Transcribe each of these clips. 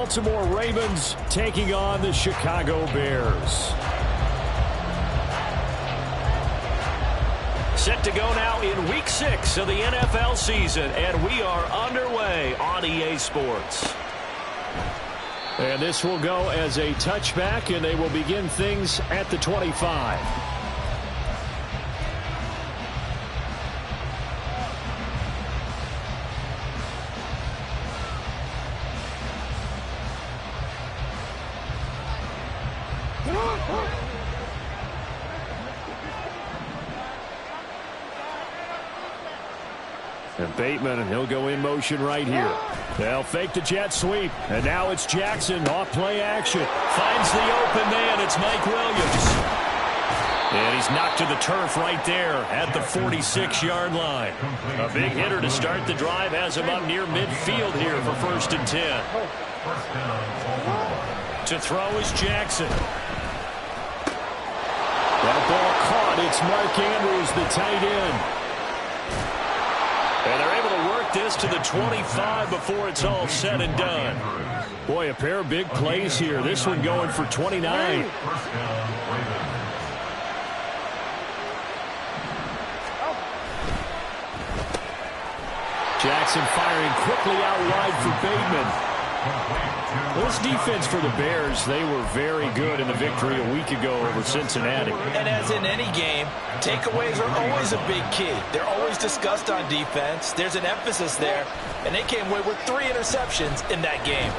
Baltimore Ravens taking on the Chicago Bears. Set to go now in Week 6 of the NFL season, and we are underway on EA Sports. And this will go as a touchback, and they will begin things at the 25. And Bateman, and he'll go in motion right here. They'll fake the jet sweep. And now it's Jackson off play action. Finds the open man. It's Mike Williams. And he's knocked to the turf right there at the 46-yard line. A big hitter to start the drive. Has him up near midfield here for 1st and 10. To throw is Jackson. That ball caught. It's Mark Andrews, the tight end. And they're able to work this to the 25 before it's all said and done. Boy, a pair of big plays here. This one going for 29. Jackson firing quickly out wide for Bateman. This defense for the Bears, they were very good in the victory a week ago over Cincinnati. And as in any game, takeaways are always a big key. They're always discussed on defense. There's an emphasis there, and they came away with 3 interceptions in that game.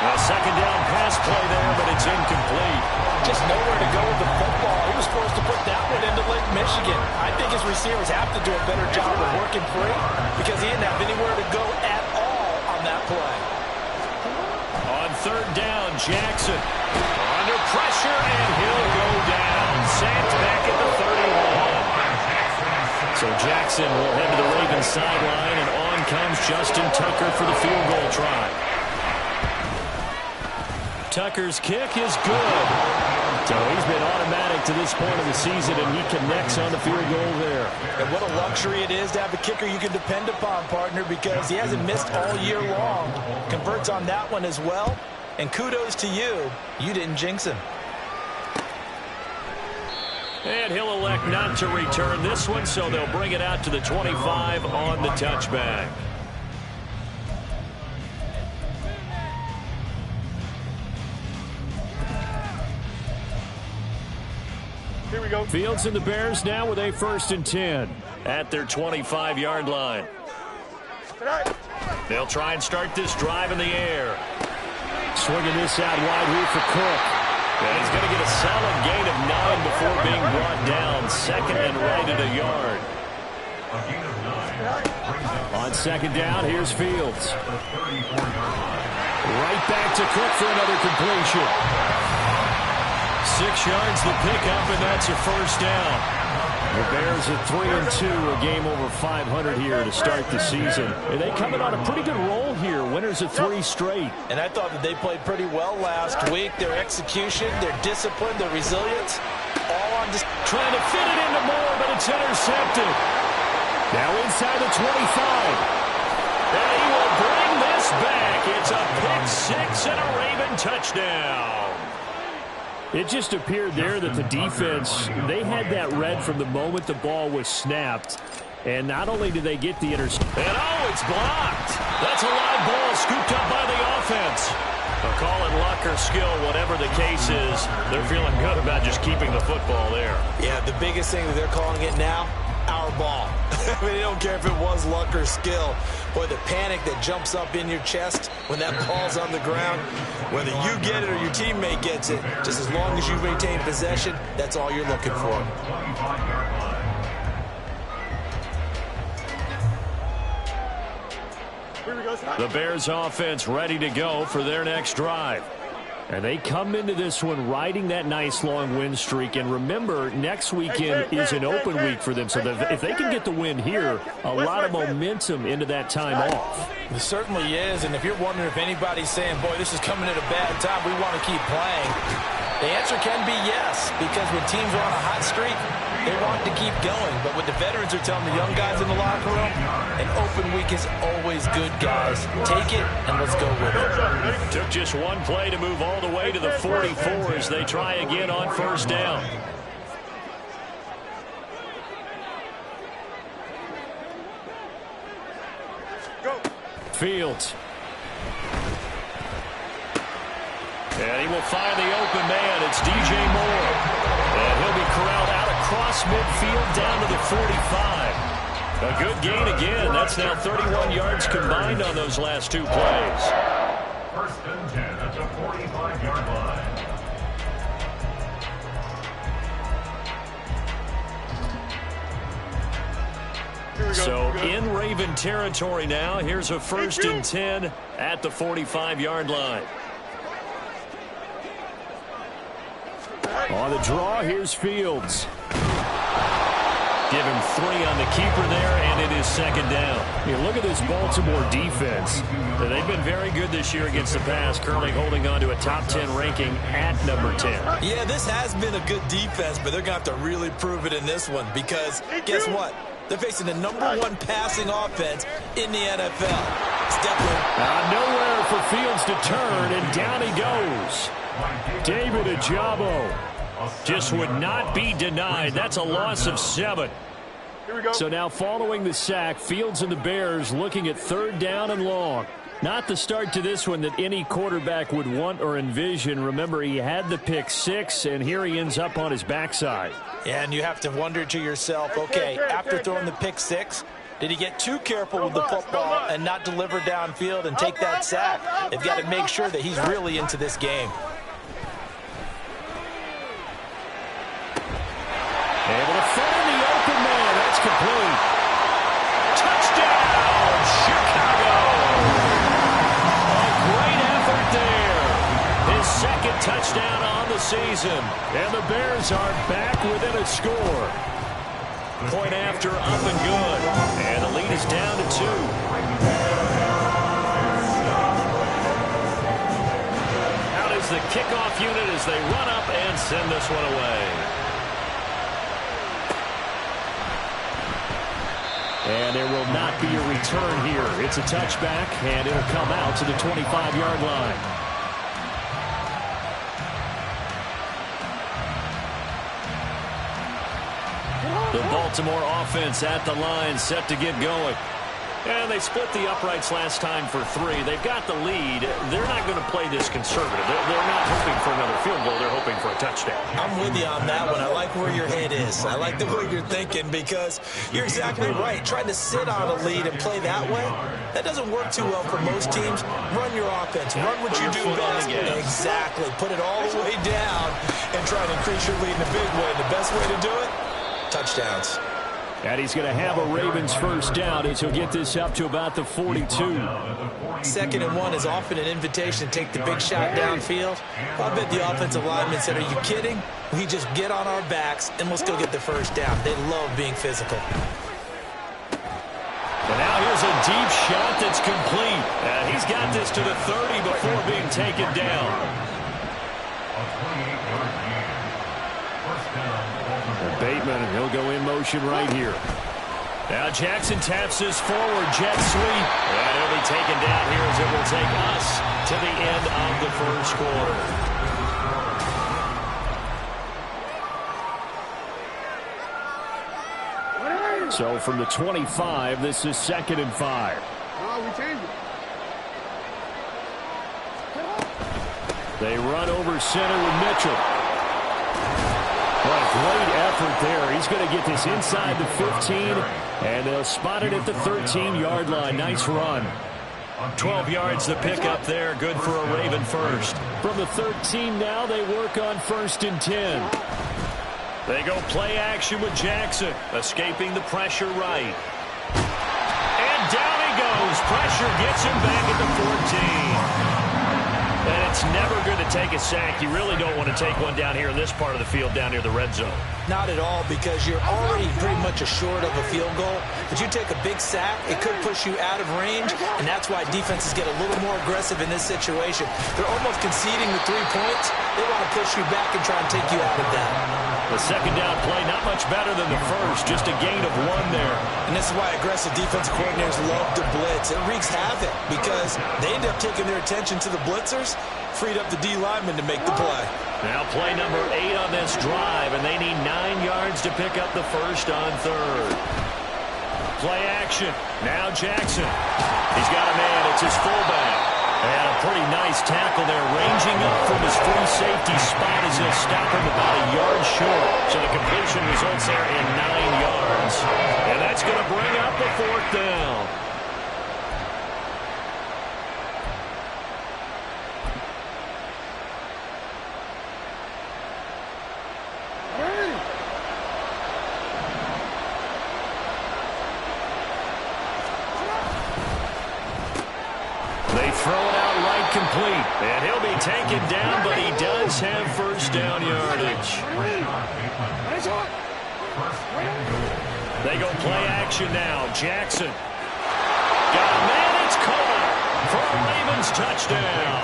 A second down pass play there, but it's incomplete. Just nowhere to go with the football. He was supposed to put that one into Lake Michigan. I think his receivers have to do a better job of working free because he didn't have anywhere to go at all on that play. On 3rd down, Jackson under pressure, and he'll go down. Sacked back at the 31. So Jackson will head to the Ravens sideline, and on comes Justin Tucker for the field goal try. Tucker's kick is good. So he's been automatic to this point of the season, and he connects on the field goal there. And what a luxury it is to have a kicker you can depend upon, partner, because he hasn't missed all year long. Converts on that one as well. And kudos to you. You didn't jinx him. And he'll elect not to return this one, so they'll bring it out to the 25 on the touchback. Here we go. Fields and the Bears now with a 1st and 10 at their 25-yard line. They'll try and start this drive in the air. Swinging this out wide here for Cook. And he's going to get a solid gain of 9 before being brought down. 2nd and right at a yard. On 2nd down, here's Fields. Right back to Cook for another completion. 6 yards the pickup, and that's a 1st down. The Bears at 3-2, a game over 500 here to start the season. And they come in on a pretty good roll here. Winners of 3 straight. And I thought that they played pretty well last week. Their execution, their discipline, their resilience, all on just trying to fit it into Moore, but it's intercepted. Now inside the 25. And he will bring this back. It's a pick 6 and a Raven touchdown. It just appeared there that the defense, they had that read from the moment the ball was snapped. And not only did they get the interception. And oh, it's blocked. That's a live ball scooped up by the offense. They'll call it luck or skill, whatever the case is. They're feeling good about just keeping the football there. Yeah, the biggest thing that they're calling it now, our ball. I mean, they don't care if it was luck or skill. Boy, the panic that jumps up in your chest when that ball's on the ground, whether you get it or your teammate gets it, just as long as you maintain possession, that's all you're looking for. The Bears offense ready to go for their next drive. And they come into this one riding that nice long win streak. And remember, next weekend is an open week for them. So if they can get the win here, a lot of momentum into that time off. It certainly is. And if you're wondering if anybody's saying, boy, this is coming at a bad time, we want to keep playing, the answer can be yes. Because when teams are on a hot streak, they want to keep going. But what the veterans are telling the young guys in the locker room, an open week break is always good, guys. Take it, and let's go with it. Took just one play to move all the way to the 44 as they try again on first down. Fields. And he will find the open man. It's DJ Moore. And he'll be corralled out across midfield down to the 45. A good gain again. That's now 31 yards combined on those last two plays. First and 10 at the 45-yard line. So in Raven territory now. Here's a first and 10 at the 45-yard line. On the draw, here's Fields. Give him 3 on the keeper there, and it is second down. You look at this Baltimore defense. They've been very good this year against the pass, currently holding on to a top 10 ranking at number 10. Yeah, this has been a good defense, but they're going to have to really prove it in this one because guess what? They're facing the #1 passing offense in the NFL. Nowhere for Fields to turn, and down he goes. David Ojabo just would not be denied. That's a loss of 7. Here we go. So now following the sack, Fields and the Bears looking at third down and long. Not the start to this one that any quarterback would want or envision. Remember, he had the pick 6, and here he ends up on his backside. Yeah, and you have to wonder to yourself, okay, after throwing the pick 6, did he get too careful with the football and not deliver downfield and take that sack? They've got to make sure that he's really into this game. Able to find the open man. That's complete. Touchdown, Chicago. A great effort there. His second touchdown on the season. And the Bears are back within a score. Point after up and good. And the lead is down to 2. Out is the kickoff unit as they run up and send this one away. And there will not be a return here. It's a touchback, and it'll come out to the 25-yard line. The Baltimore offense at the line, set to get going. And they split the uprights last time for 3. They've got the lead. They're not going to play this conservative. They're not hoping for another field goal. They're hoping for a touchdown. I'm with you on that one. I like where your head is. I like the way you're thinking because you're exactly right. Trying to sit on a lead and play that way, that doesn't work too well for most teams. Run your offense. Run what you do best. Exactly. Put it all the way down and try to increase your lead in a big way. The best way to do it, touchdowns. And he's going to have a Ravens first down as he'll get this up to about the 42. Second and 1 is often an invitation to take the big shot downfield. I bet the offensive linemen said, are you kidding? We just get on our backs and let's go get the first down. They love being physical. And now here's a deep shot that's complete. He's got this to the 30 before being taken down. Bateman, and he'll go in motion right here. Now Jackson taps his forward jet sweep. And he'll be taken down here as it will take us to the end of the first quarter. So from the 25, this is 2nd and 5. We changed it. They run over center with Mitchell. What a great effort there. He's going to get this inside the 15, and they'll spot it at the 13-yard line. Nice run. 12 yards the pickup there. Good for a Raven first. From the 13 now, they work on 1st and 10. They go play action with Jackson, escaping the pressure right. And down he goes. Pressure gets him back at the 14. And it's never good to take a sack. You really don't want to take one down here in this part of the field, down near the red zone. Not at all, because you're already pretty much assured of a field goal. But you take a big sack, it could push you out of range, and that's why defenses get a little more aggressive in this situation. They're almost conceding the 3 points. They want to push you back and try and take you out of that. The second down play, not much better than the first, just a gain of 1 there. And this is why aggressive defense coordinators love to blitz. It wreaks havoc because they end up taking their attention to the blitzers, freed up the D lineman to make the play. Now play number 8 on this drive, and they need 9 yards to pick up the first on third. Play action. Now Jackson. He's got a man. It's his fullback. And a pretty nice tackle there, ranging up from his free safety spot as he'll stop him about a yard short. So the completion results there in 9 yards. And that's going to bring up the 4th down. They throw it out right complete. And he'll be taken down, but he does have first down yardage. They go play action now. Jackson. Got a man. It's caught for a Ravens touchdown.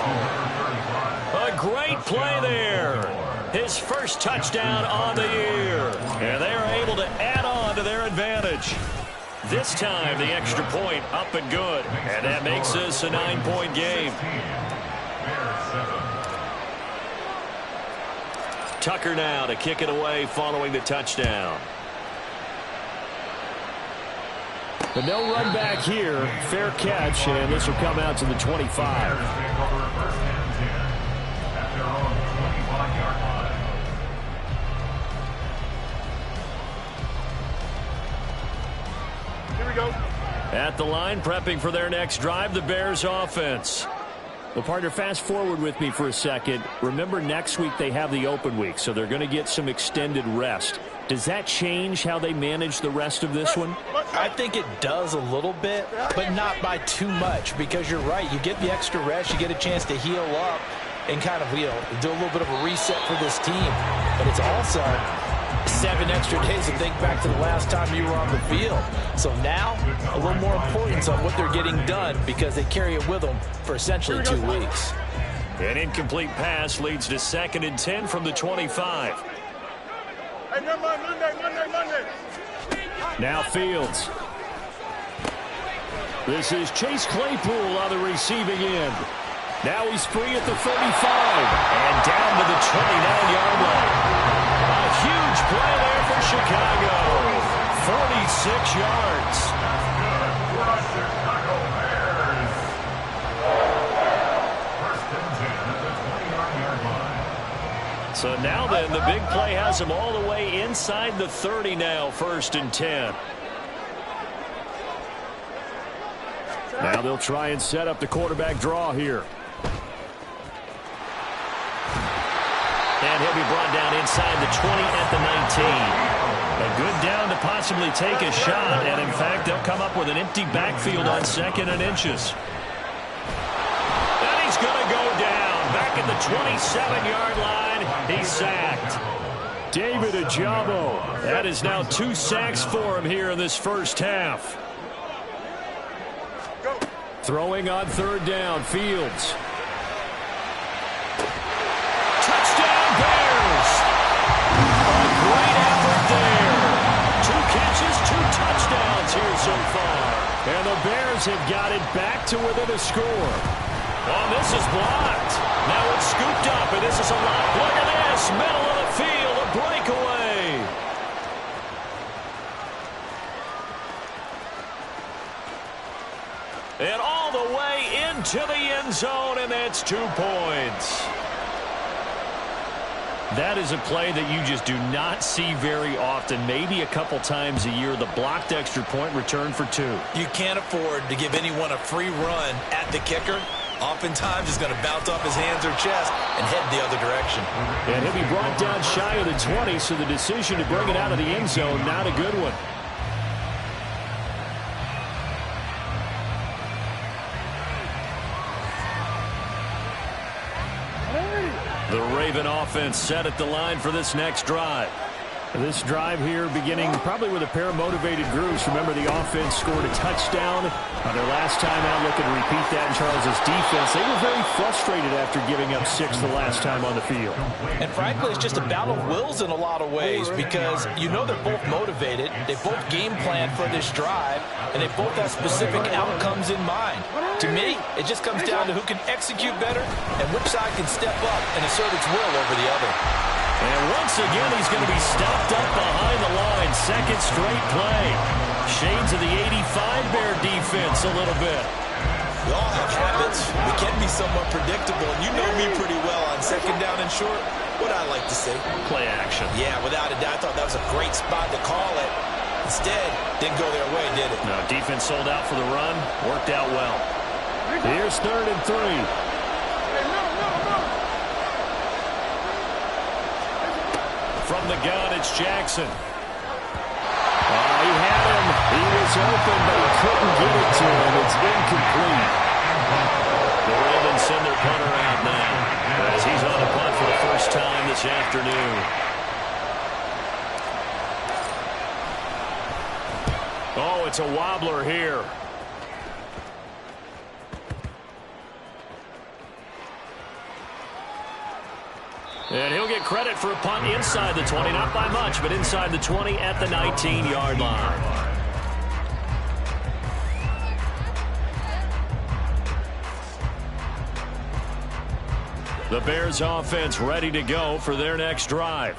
A great play there. His first touchdown on the year. And they are able to add on to their advantage. This time, the extra point up and good. And that makes this a 9-point game. Tucker now to kick it away following the touchdown. But no run back here. Fair catch, and this will come out to the 25. At the line, prepping for their next drive, the Bears offense. Well, partner, fast forward with me for a second. Remember, next week they have the open week, so they're going to get some extended rest. Does that change how they manage the rest of this one? I think it does a little bit, but not by too much, because you're right. You get the extra rest, you get a chance to heal up and kind of, do a little bit of a reset for this team. But it's also 7 extra days to think back to the last time you were on the field. So now, a little more importance on what they're getting done because they carry it with them for essentially 2 weeks. An incomplete pass leads to 2nd and 10 from the 25. Hey, never mind, Monday. Now Fields. This is Chase Claypool on the receiving end. Now he's free at the 35 and down to the 29-yard line. A huge play there for Chicago. 46 yards. So now then, the big play has him all the way inside the 30 now, 1st and 10. Now they'll try and set up the quarterback draw here. And he'll be brought down inside the 20 at the 19. A good down to possibly take a shot, and in fact, they'll come up with an empty backfield on 2nd and inches. And he's going to go down back at the 27-yard line. He's sacked. David Ojabo. That is now 2 sacks for him here in this first half. Throwing on 3rd down, Fields. Touchdown, Bears! A great effort there. 2 catches, 2 touchdowns here so far. And the Bears have got it back to within a score. Oh, this is blocked. Now it's scooped up, and this is a lot. Look at this, middle of the field, a breakaway. And all the way into the end zone, and that's 2 points. That is a play that you just do not see very often. Maybe a couple times a year, the blocked extra point return for 2. You can't afford to give anyone a free run at the kicker. Oftentimes, he's going to bounce off his hands or chest and head the other direction. And he'll be brought down shy of the 20, so the decision to bring it out of the end zone, not a good one. The Raven offense set at the line for this next drive. This drive here beginning probably with a pair of motivated groups. Remember, the offense scored a touchdown on their last time out. Looking to repeat that in Charles' defense. They were very frustrated after giving up 6 the last time on the field. And frankly, it's just a battle of wills in a lot of ways because you know they're both motivated. They both game plan for this drive, and they both have specific outcomes in mind. To me, it just comes down to who can execute better and which side can step up and assert its will over the other. And once again, he's going to be stopped up behind the line. Second straight play. Shades of the 85 Bear defense a little bit. We all have habits. We can be somewhat predictable, and you know me pretty well on second down and short. What I like to say? Play action. Yeah, without a doubt, I thought that was a great spot to call it. Instead, didn't go their way, did it? No, defense sold out for the run. Worked out well. Here's 3rd and 3. From the gun, it's Jackson. He had him. He was open, but he couldn't get it to him. It's incomplete. The Ravens send their punter out now as he's on a punt for the first time this afternoon. Oh, it's a wobbler here. And he'll get credit for a punt inside the 20, not by much, but inside the 20 at the 19-yard line. The Bears offense ready to go for their next drive.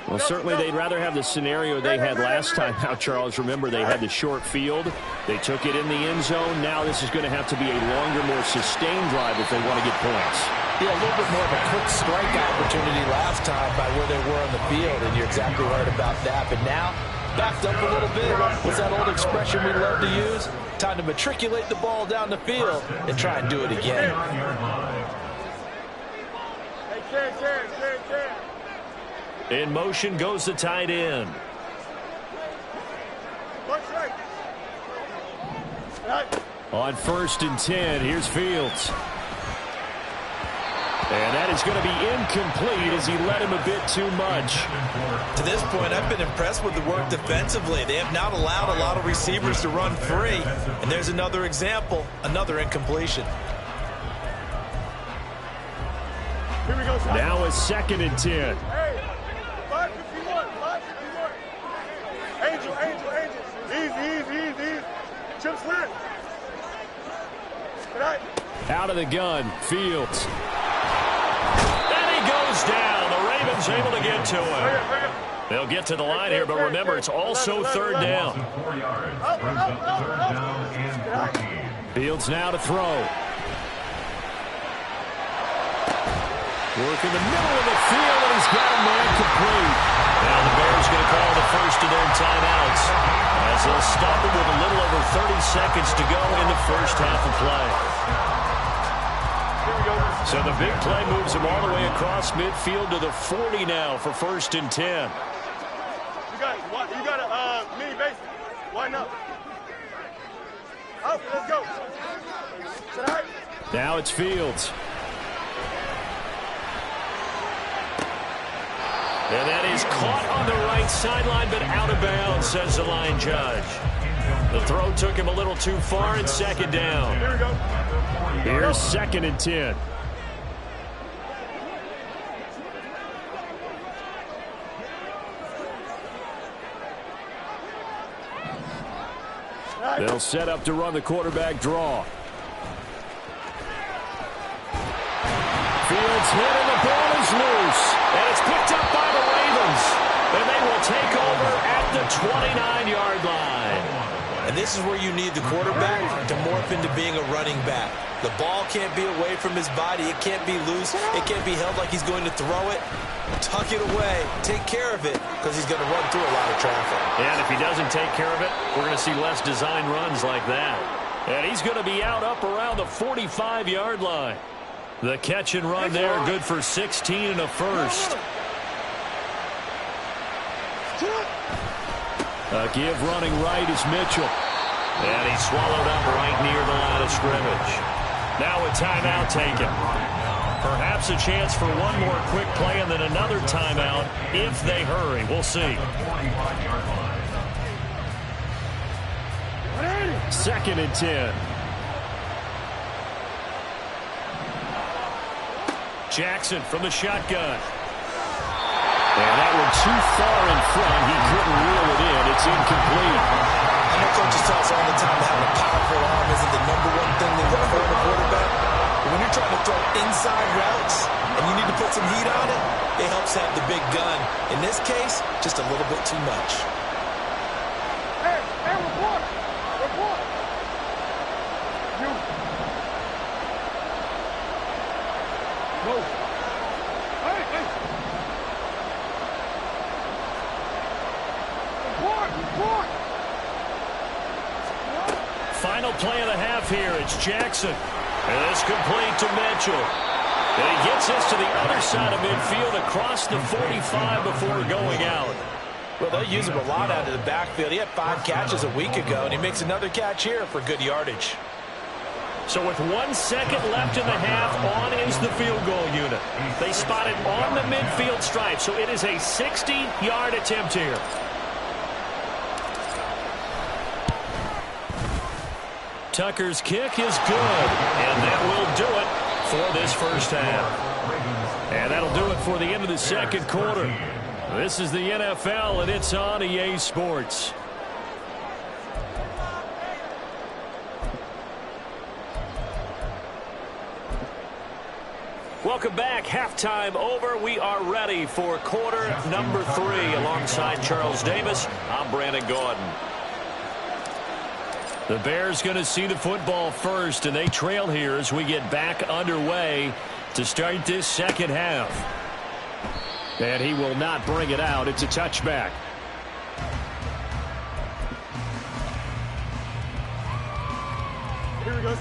Well, certainly they'd rather have the scenario they had last time out, Charles. Remember, they had the short field. They took it in the end zone. Now this is going to have to be a longer, more sustained drive if they want to get points. Yeah, a little bit more of a quick strike opportunity last time by where they were on the field, and you're exactly right about that. But now, backed up a little bit. What's that old expression we love to use? Time to matriculate the ball down the field and try and do it again. In motion goes the tight end. On 1st and 10, here's Fields. And that is going to be incomplete as he led him a bit too much. To this point, I've been impressed with the work defensively. They have not allowed a lot of receivers to run free. And there's another example, another incompletion. Here we go, son. Now a 2nd and 10. Hey, 551, 551. Angel. Easy. Chip slant. Good night. Out of the gun, Fields. And he goes down. The Ravens able to get to him. They'll get to the line here, but remember, it's also 3rd down. 4 yards. Brings up 3rd down and 14. Fields now to throw. Work in the middle of the field, and he's got a man complete. Now the Bears going to call the first of their timeouts as they'll stop it with a little over 30 seconds to go in the first half of play. So the big play moves him all the way across midfield to the 40 now for 1st and 10. You got a mini base. Why not? Up, let's go. Now it's Fields. And that is caught on the right sideline, but out of bounds, says the line judge. The throw took him a little too far, and 2nd down. Here we go. Here's 2nd and 10. They'll set up to run the quarterback draw. Fields hit and the ball is loose. And it's picked up by the Ravens. And they will take over at the 29-yard line. And this is where you need the quarterback to morph into being a running back. The ball can't be away from his body. It can't be loose. It can't be held like he's going to throw it. Tuck it away. Take care of it because he's going to run through a lot of traffic. And if he doesn't take care of it, we're going to see less design runs like that. And he's going to be out up around the 45-yard line. The catch and run there, good for 16 and a first. A give running right is Mitchell. And he's swallowed up right near the line of scrimmage. Now a timeout taken. Perhaps a chance for one more quick play and then another timeout if they hurry. We'll see. 2nd and 10. Jackson from the shotgun. And that one too far in front. He couldn't reel it in. It's incomplete. I know coaches tell us all the time that having a powerful arm isn't the #1 thing they look for in a quarterback. But when you're trying to throw inside routes and you need to put some heat on it, it helps have the big gun. In this case, just a little bit too much. Hey, report! Report! You. No. Hey! Report! Final play of the half here. It's Jackson. And it's complete to Mitchell. And he gets us to the other side of midfield across the 45 before going out. Well, they use him a lot out of the backfield. He had 5 catches a week ago, and he makes another catch here for good yardage. So with 1 second left in the half, on is the field goal unit. They spot it on the midfield stripe, so it is a 60-yard attempt here. Tucker's kick is good, and that will do it for this first half. And that'll do it for the end of the second quarter. This is the NFL, and it's on EA Sports. Welcome back. Halftime over. We are ready for quarter number 3. Alongside Charles Davis, I'm Brandon Gordon. The Bears going to see the football first, and they trail here as we get back underway to start this second half. And he will not bring it out. It's a touchback.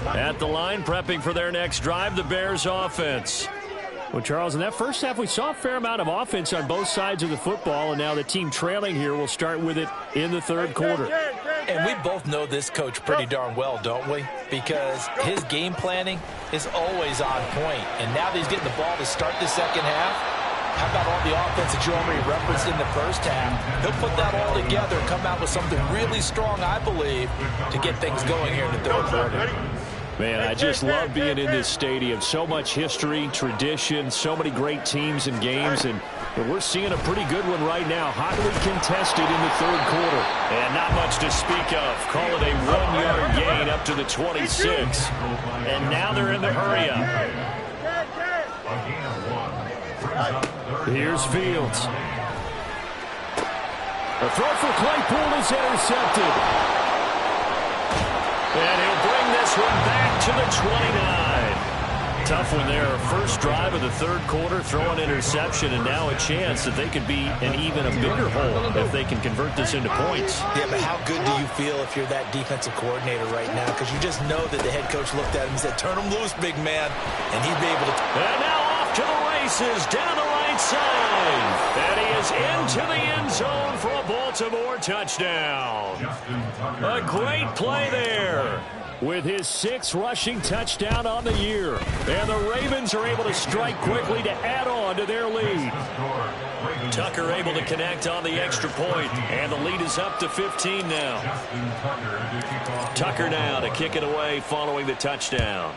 At the line, prepping for their next drive, the Bears offense. Well, Charles, in that first half, we saw a fair amount of offense on both sides of the football, and now the team trailing here will start with it in the third quarter. And we both know this coach pretty darn well, don't we? Because his game planning is always on point. And now that he's getting the ball to start the second half, how about all the offense that you already referenced in the first half? He'll put that all together and come out with something really strong, I believe, to get things going here in the third quarter. Man, I just love being in this stadium. So much history, tradition, so many great teams and games, and we're seeing a pretty good one right now. Hotly contested in the third quarter. And not much to speak of. Call it a 1-yard gain up to the 26. And now they're in the hurry-up. Here's Fields. A throw for Claypool is intercepted. And he'll bring this one back to the 29. Tough one there. First drive of the third quarter, throw an interception, and now a chance that they could be in even a bigger hole if they can convert this into points. Yeah, but how good do you feel if you're that defensive coordinator right now? Because you just know that the head coach looked at him and said, turn him loose, big man. And he'd be able to. And now off to the races, down the right side. And he is into the end zone for a Baltimore touchdown. A great play there with his 6th rushing touchdown on the year. And the Ravens are able to strike quickly to add on to their lead. Tucker able to connect on the extra point, and the lead is up to 15 now. Tucker now to kick it away following the touchdown.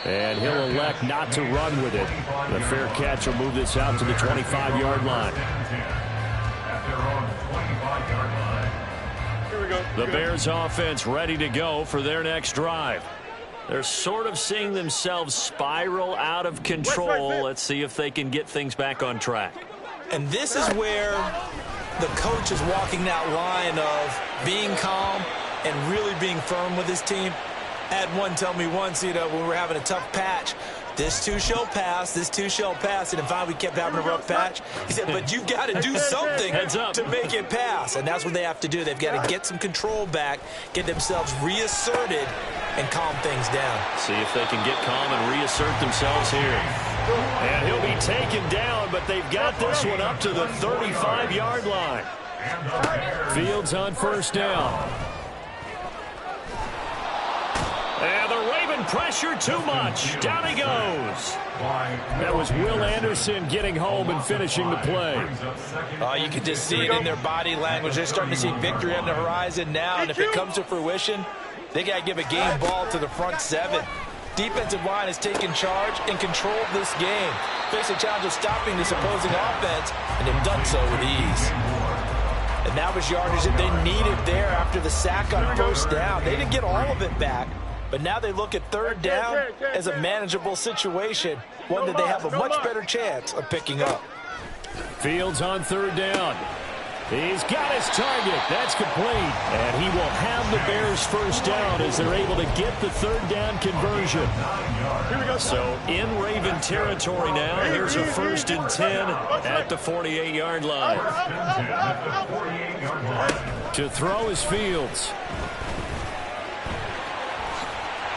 And he'll elect not to run with it. The fair catch will move this out to the 25-yard line. The Bears offense ready to go for their next drive. They're sort of seeing themselves spiral out of control. Let's see if they can get things back on track. And this is where the coach is walking that line of being calm and really being firm with his team. I had one tell me once, when we were having a tough patch, this too shall pass, this too shall pass. And finally we kept having a rough patch. He said, but you've got to do something to make it pass. And that's what they have to do. They've got to get some control back, get themselves reasserted, and calm things down. See if they can get calm and reassert themselves here. And he'll be taken down, but they've got this one up to the 35-yard line. Fields on first down. And the Raven pressure too much. Down he goes. That was Will Anderson getting home and finishing the play. You can just see it in their body language. They're starting to see victory on the horizon now, and if it comes to fruition, they got to give a game ball to the front seven. Defensive line has taken charge and controlled this game. Face a challenge of stopping this opposing offense, and they've done so with ease. And that was yardage that they needed there after the sack on first down. They didn't get all of it back, but now they look at third down as a manageable situation, one that they have a much better chance of picking up. Fields on third down. He's got his target. That's complete. And he will have the Bears first down as they're able to get the third down conversion. So in Raven territory now, here's a 1st and 10 at the 48-yard line. To throw is Fields.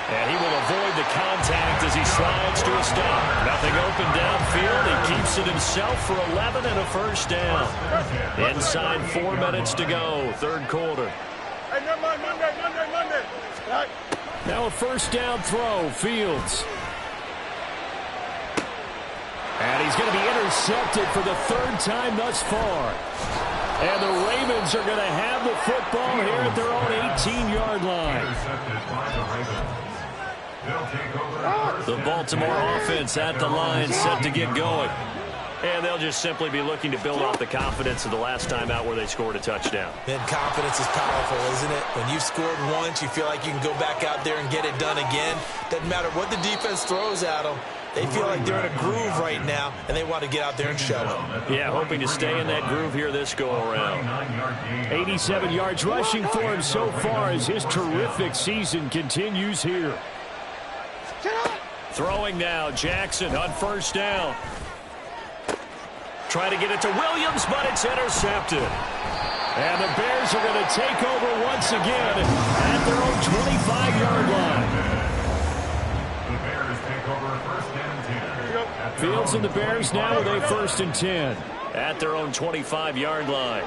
And he will avoid the contact as he slides to a stop. Nothing open downfield. He keeps it himself for 11 and a first down. Inside 4 minutes to go, third quarter. Hey, never mind, Monday. Right. Now a first down throw, Fields. And he's going to be intercepted for the 3rd time thus far. And the Ravens are going to have the football here at their own 18-yard line. The Baltimore offense at the line, set to get going. And they'll just simply be looking to build off the confidence of the last time out where they scored a touchdown. And confidence is powerful, isn't it? When you've scored once, you feel like you can go back out there and get it done again. Doesn't matter what the defense throws at them. They feel like they're in a groove right now, and they want to get out there and show it. Yeah, hoping to stay in that groove here this go-around. 87 yards rushing for him so far as his terrific season continues here. Throwing now, Jackson on first down. Trying to get it to Williams, but it's intercepted. And the Bears are going to take over once again at their own 25-yard line. The Bears take over 1st and 10. Fields and the Bears now with a 1st and 10 at their own 25-yard line.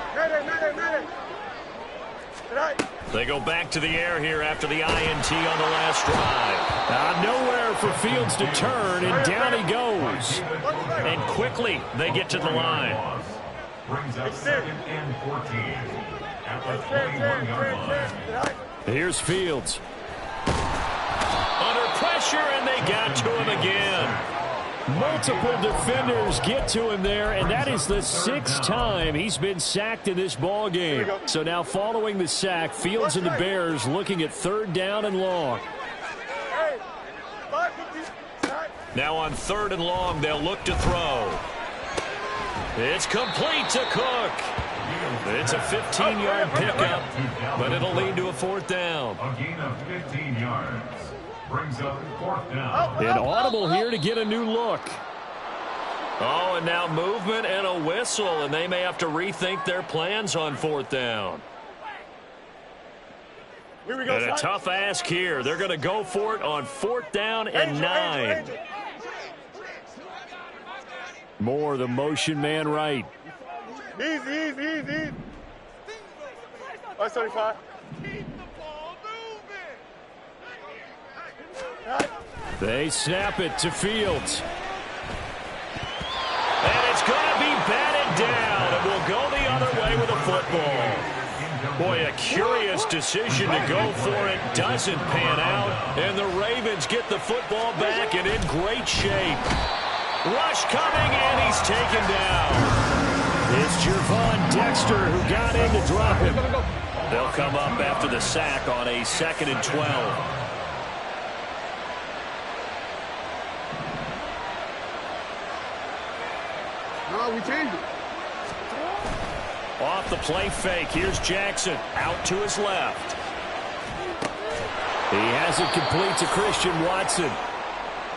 They go back to the air here after the INT on the last drive. Nowhere for Fields to turn, and down he goes. And quickly they get to the line. Brings up 2nd and 14 at the 21-yard line. Here's Fields. Under pressure, and they got to him again. Multiple defenders get to him there, and that is the 6th time he's been sacked in this ball game. So now following the sack, Fields and the Bears looking at 3rd down and long. Now on 3rd and long, they'll look to throw. It's complete to Cook. It's a 15-yard pickup, but it'll lead to a 4th down. A gain of 15 yards. Brings up 4th down. An audible here to get a new look. Oh, and now movement and a whistle, and they may have to rethink their plans on 4th down. Here we go, and a tough ask here. They're going to go for it on 4th down and 9. Moore, the motion man right. Easy. That's 35. They snap it to Fields. And it's going to be batted down. It will go the other way with a football. Boy, a curious decision to go for it. Doesn't pan out. And the Ravens get the football back and in great shape. Rush coming, and he's taken down. It's Gervon Dexter who got in to drop him. They'll come up after the sack on a 2nd and 12. No, we changed it. Off the play fake, here's Jackson out to his left. He has it complete to Christian Watson.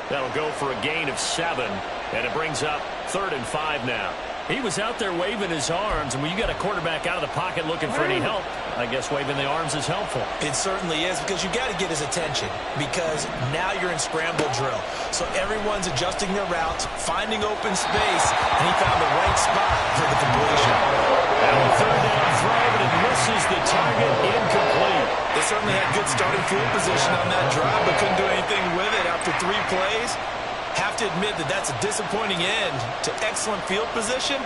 That'll go for a gain of 7, and it brings up 3rd and 5 now. He was out there waving his arms, and when you got a quarterback out of the pocket looking for any help, I guess waving the arms is helpful. It certainly is, because you got to get his attention, because now you're in scramble drill. So everyone's adjusting their routes, finding open space, and he found the right spot for the completion. Now a 3rd down throw, but it misses the target, incomplete. This certainly had good starting field position on that drive, but couldn't do anything with it after 3 plays. Have to admit that that's a disappointing end to excellent field position.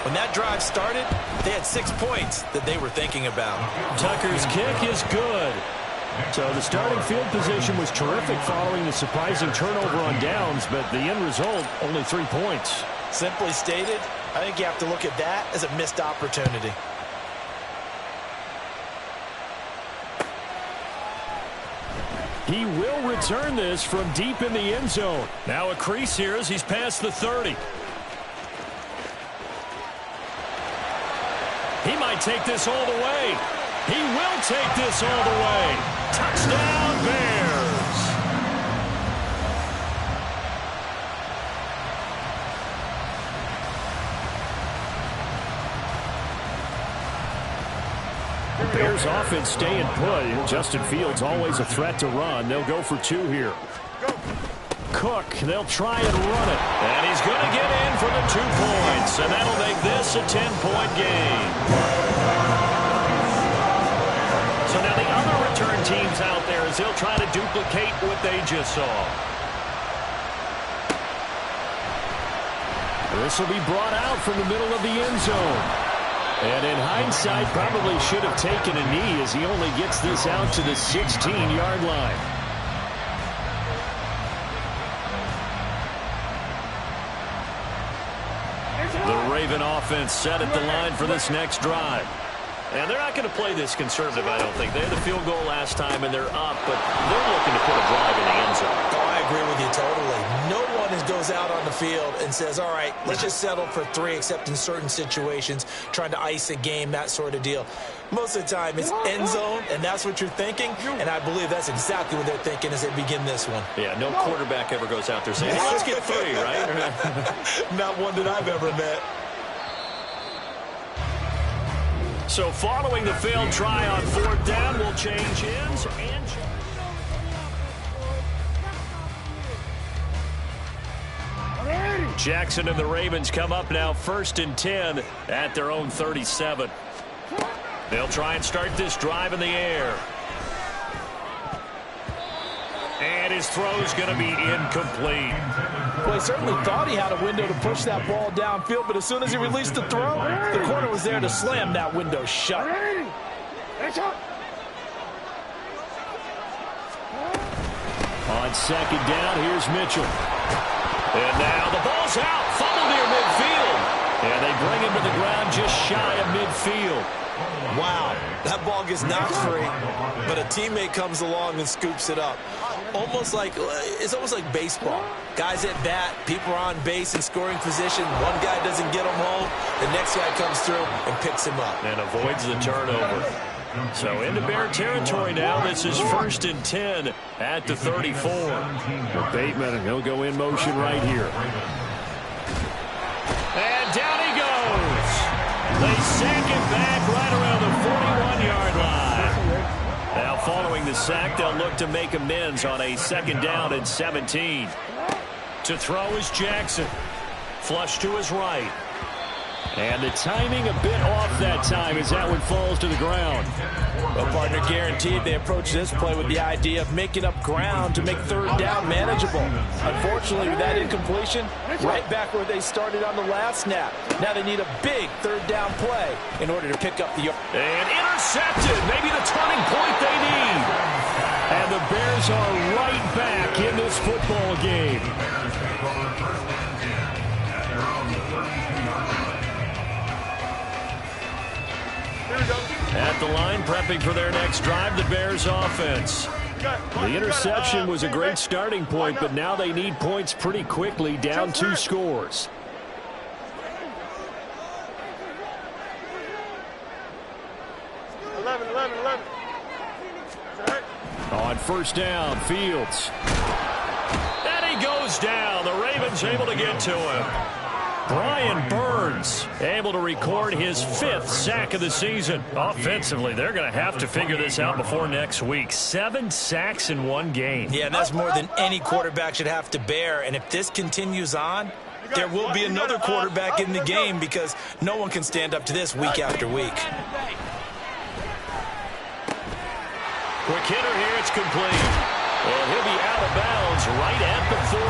When that drive started, they had 6 points that they were thinking about. Tucker's kick is good. So the starting field position was terrific following the surprising turnover on downs, but the end result, only 3 points. Simply stated, I think you have to look at that as a missed opportunity. He will return this from deep in the end zone. Now a crease here as he's past the 30. He might take this all the way. He will take this all the way. Touchdown, Bears. Bears offense staying put. Justin Fields always a threat to run. They'll go for 2 here. Cook, they'll try and run it. And he's going to get in for the 2 points. And that'll make this a 10-point game. So now the other return teams out there as they'll try to duplicate what they just saw. This will be brought out from the middle of the end zone. And in hindsight, probably should have taken a knee as he only gets this out to the 16-yard line. The Raven offense set at the line for this next drive. And they're not going to play this conservative, I don't think. They had a field goal last time, and they're up, but they're looking to put a drive in the end zone. Oh, I agree with you totally. No one goes out on the field and says, all right, let's just settle for 3, except in certain situations, trying to ice a game, that sort of deal. Most of the time, it's end zone, and that's what you're thinking, and I believe that's exactly what they're thinking as they begin this one. Yeah, no quarterback ever goes out there saying, hey, let's get 3, right? Not one that I've ever met. So following the failed try on 4th down, we'll change ends and Jackson and the Ravens come up now 1st and 10 at their own 37. They'll try and start this drive in the air. And his throw's going to be incomplete. Well, he certainly thought he had a window to push that ball downfield, but as soon as he released the throw, the corner was there to slam that window shut. On 2nd down, here's Mitchell. And now the ball's out, fumbled near midfield. And they bring him to the ground just shy of midfield. Wow, that ball gets knocked free, but a teammate comes along and scoops it up. It's almost like baseball. Guys at bat, people are on base in scoring position. One guy doesn't get him home, the next guy comes through and picks him up. And avoids the turnover. So into Bear territory now. This is 1st and 10 at the 34. For Bateman, he'll go in motion right here. And down he goes. They sack him back right around the 41-yard line. Now following the sack, they'll look to make amends on a 2nd down and 17. To throw is Jackson. Flush to his right. And the timing a bit off that time as that one falls to the ground. Well, partner, guaranteed they approach this play with the idea of making up ground to make 3rd down manageable. Unfortunately, with that incompletion, right back where they started on the last snap. Now they need a big 3rd down play in order to pick up the... And intercepted, maybe the turning point they need. And the Bears are right back in this football game. At the line, prepping for their next drive, the Bears offense. The interception was a great starting point, but now they need points pretty quickly, down 2 scores. On 1st down, Fields. And he goes down. The Ravens able to get to him. Brian Burns able to record his 5th sack of the season. Offensively, they're going to have to figure this out before next week. 7 sacks in 1 game. Yeah, that's more than any quarterback should have to bear. And if this continues on, there will be another quarterback in the game because no one can stand up to this week after week. Quick hitter here. It's complete. And he'll be out of bounds right at the 40.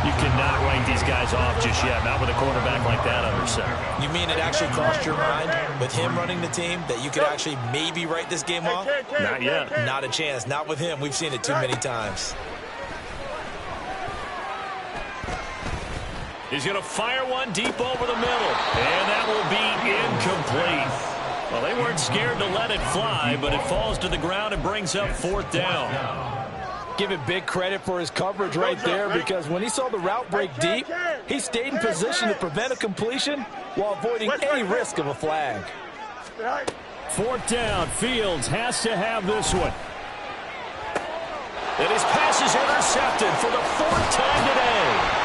You cannot write these guys off just yet, not with a quarterback like that under center. You mean it actually crossed your mind with him running the team that you could actually maybe write this game off? Not yet. Not a chance. Not with him. We've seen it too many times. He's going to fire one deep over the middle. And that will be incomplete. Well, they weren't scared to let it fly, but it falls to the ground and brings up 4th down. Give it big credit for his coverage right there, because when he saw the route break deep, he stayed in position to prevent a completion while avoiding any risk of a flag. 4th down. Fields has to have this one. And his pass is intercepted for the 4th time today.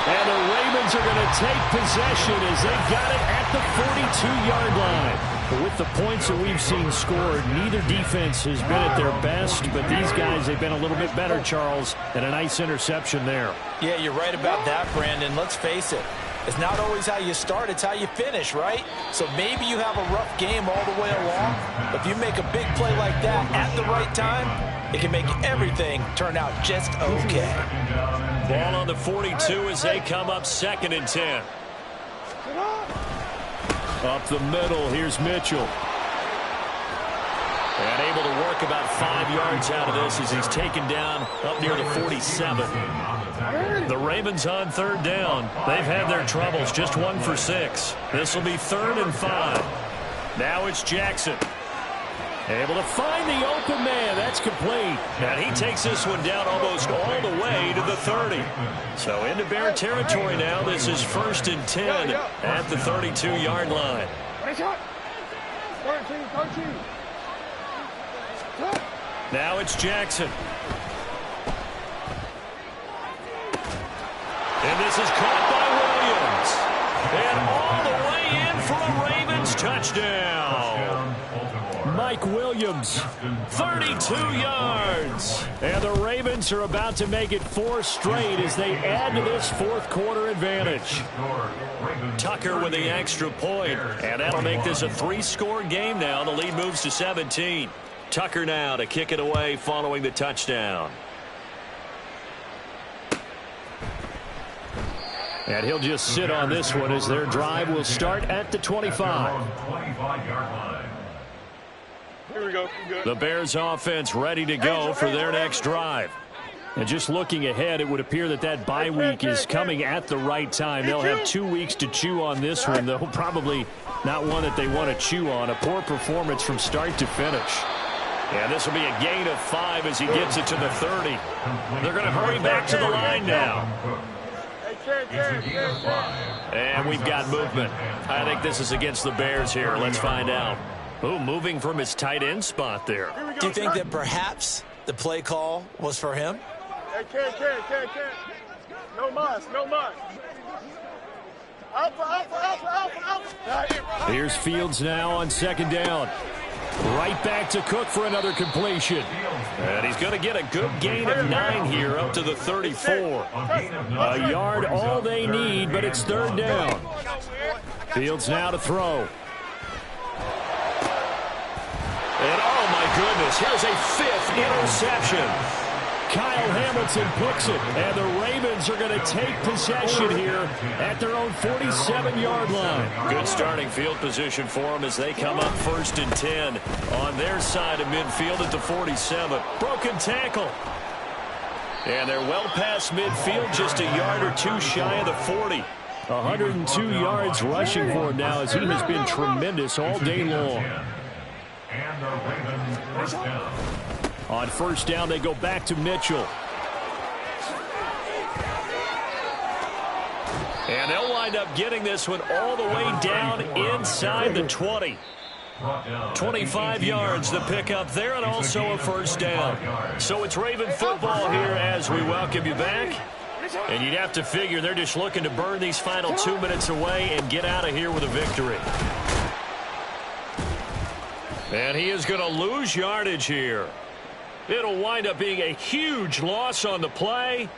And the Ravens are going to take possession as they got it at the 42-yard line. But with the points that we've seen scored, neither defense has been at their best, but these guys, they've been a little bit better, Charles, and a nice interception there. Yeah, you're right about that, Brandon. Let's face it. It's not always how you start, it's how you finish, right? So maybe you have a rough game all the way along, but if you make a big play like that at the right time, it can make everything turn out just okay. Ball on the 42 as they come up 2nd and 10. Up the middle, here's Mitchell. And able to work about 5 yards out of this as he's taken down up near the 47. The Ravens on 3rd down. They've had their troubles, just 1 for 6. This will be 3rd and 5. Now it's Jackson. Able to find the open man. That's complete. And he takes this one down almost all the way to the 30. So into Bear territory now. This is 1st and 10 at the 32-yard line. Now it's Jackson. And this is caught by Williams. And all the way in for a Ravens touchdown. Mike Williams, 32 yards. And the Ravens are about to make it 4 straight as they add to this 4th quarter advantage. Tucker with the extra point, and that'll make this a 3-score game now. The lead moves to 17. Tucker now to kick it away following the touchdown. And he'll just sit on this one as their drive will start at the 25. Here we go. The Bears offense ready to go for their next drive. And just looking ahead, it would appear that that bye week is coming at the right time. They'll have 2 weeks to chew on this one, though probably not one that they want to chew on. A poor performance from start to finish. And this will be a gain of 5 as he gets it to the 30. They're going to hurry back to the line now. And we've got movement. I think this is against the Bears here. Let's find out. Ooh, moving from his tight end spot there. Do you think that perhaps the play call was for him? Hey, can't. No muss. Alpha. Here's Fields now on 2nd down. Right back to Cook for another completion. And he's going to get a good gain of 9 here up to the 34. A yard all they need, but it's 3rd down. Fields now to throw. And oh my goodness, here's a 5th interception. Kyle Hamilton picks it, and the Ravens are going to take possession here at their own 47-yard line. Good starting field position for them as they come up 1st and 10 on their side of midfield at the 47. Broken tackle. And they're well past midfield, just a yard or 2 shy of the 40. 102 yards rushing for him now as he has been tremendous all day long. And the Ravens first down. On 1st down, they go back to Mitchell. And they'll wind up getting this one all the way down inside the 20. 25 yards the pickup there, and also a 1st down. So it's Raven football here as we welcome you back. And you'd have to figure they're just looking to burn these final 2 minutes away and get out of here with a victory. And he is going to lose yardage here. It'll wind up being a huge loss on the play.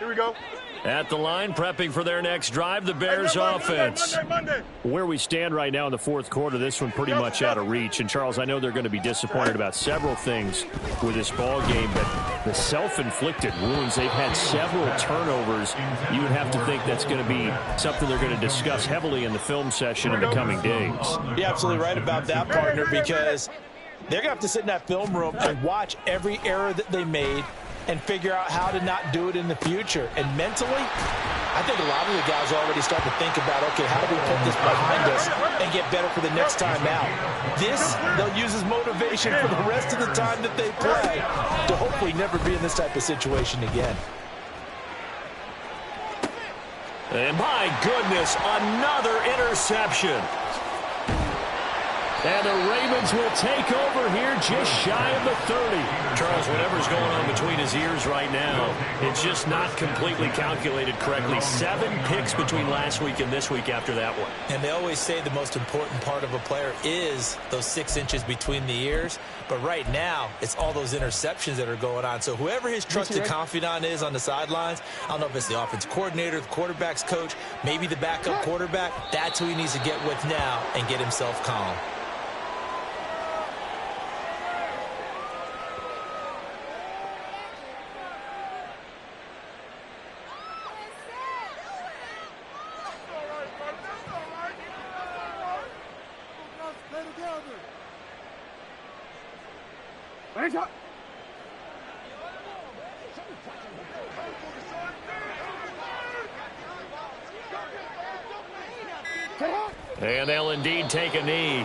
Here we go. At the line, prepping for their next drive, the Bears offense. Monday. Where we stand right now in the fourth quarter, this one pretty much out of reach. And, Charles, I know they're going to be disappointed about several things with this ball game, but the self-inflicted wounds, they've had several turnovers. You would have to think that's going to be something they're going to discuss heavily in the film session in the coming days. You're absolutely right about that, partner, because they're going to have to sit in that film room and watch every error that they made and figure out how to not do it in the future. And mentally, I think a lot of the guys are already starting to think about, okay, how do we put this behind us and get better for the next time out? This, they'll use as motivation for the rest of the time that they play to hopefully never be in this type of situation again. And my goodness, another interception. And the Ravens will take over here just shy of the 30. Charles, whatever's going on between his ears right now, it's just not completely calculated correctly. 7 picks between last week and this week after that one. And they always say the most important part of a player is those 6 inches between the ears. But right now, it's all those interceptions that are going on. So whoever his trusted confidant is on the sidelines, I don't know if it's the offense coordinator, the quarterback's coach, maybe the backup quarterback, that's who he needs to get with now and get himself calm. And they'll indeed take a knee.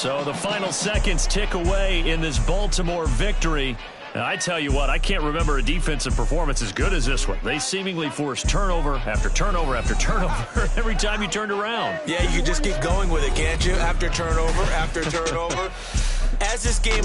So the final seconds tick away in this Baltimore victory. And I tell you what, I can't remember a defensive performance as good as this one. They seemingly forced turnover after turnover after turnover every time you turned around. Yeah, you can just keep going with it, can't you? After turnover, after turnover. As this game